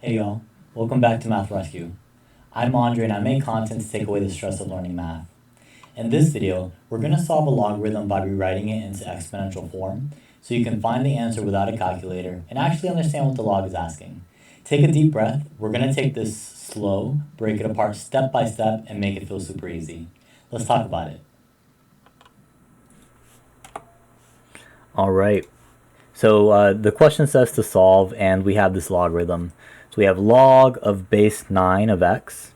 Hey y'all, welcome back to MathRescue. I'm Andre and I make content to take away the stress of learning math. In this video, we're going to solve a logarithm by rewriting it into exponential form so you can find the answer without a calculator and actually understand what the log is asking. Take a deep breath, we're going to take this slow, break it apart step by step, and make it feel super easy. Let's talk about it. Alright, so the question says to solve, and we have this logarithm. So we have log of base 9 of x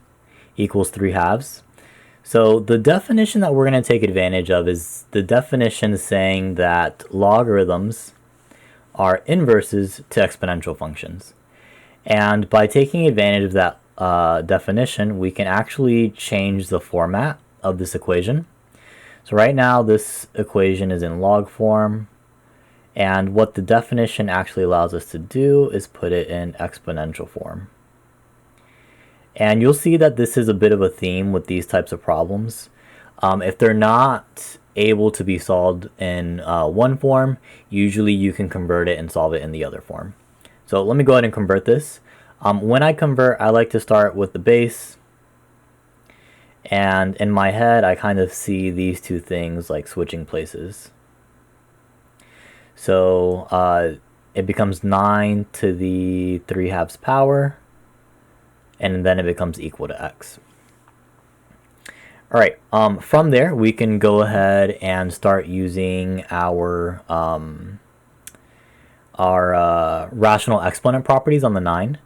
equals 3/2. So the definition that we're going to take advantage of is the definition saying that logarithms are inverses to exponential functions. And by taking advantage of that definition, we can actually change the format of this equation. So right now this equation is in log form. And what the definition actually allows us to do is put it in exponential form. And you'll see that this is a bit of a theme with these types of problems. If they're not able to be solved in one form, usually you can convert it and solve it in the other form. So let me go ahead and convert this. When I convert, I like to start with the base. And in my head, I kind of see these two things like switching places. So it becomes 9 to the 3/2 power, and then it becomes equal to x. All right, from there, we can go ahead and start using our rational exponent properties on the 9.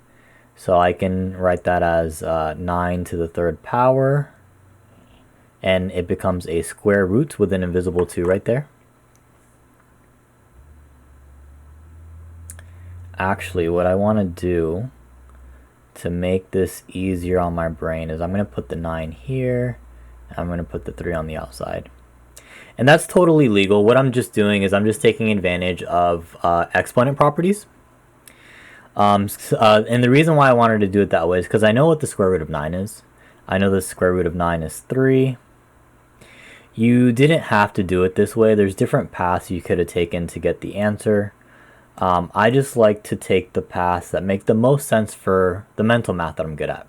So I can write that as 9 to the 3rd power, and it becomes a square root with an invisible 2 right there. Actually, what I want to do to make this easier on my brain is I'm going to put the 9 here, and I'm going to put the 3 on the outside. And that's totally legal. What I'm just doing is I'm just taking advantage of exponent properties. And the reason why I wanted to do it that way is because I know what the square root of 9 is. I know the square root of 9 is 3. You didn't have to do it this way. There's different paths you could have taken to get the answer. I just like to take the paths that make the most sense for the mental math that I'm good at.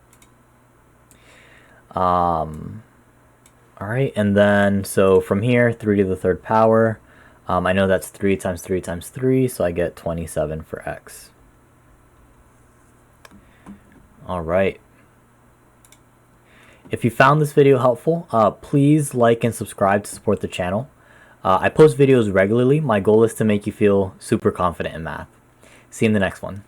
Alright, and then so from here, 3 to the 3rd power. I know that's 3 times 3 times 3, so I get 27 for x. Alright. If you found this video helpful, please like and subscribe to support the channel. I post videos regularly. My goal is to make you feel super confident in math. See you in the next one.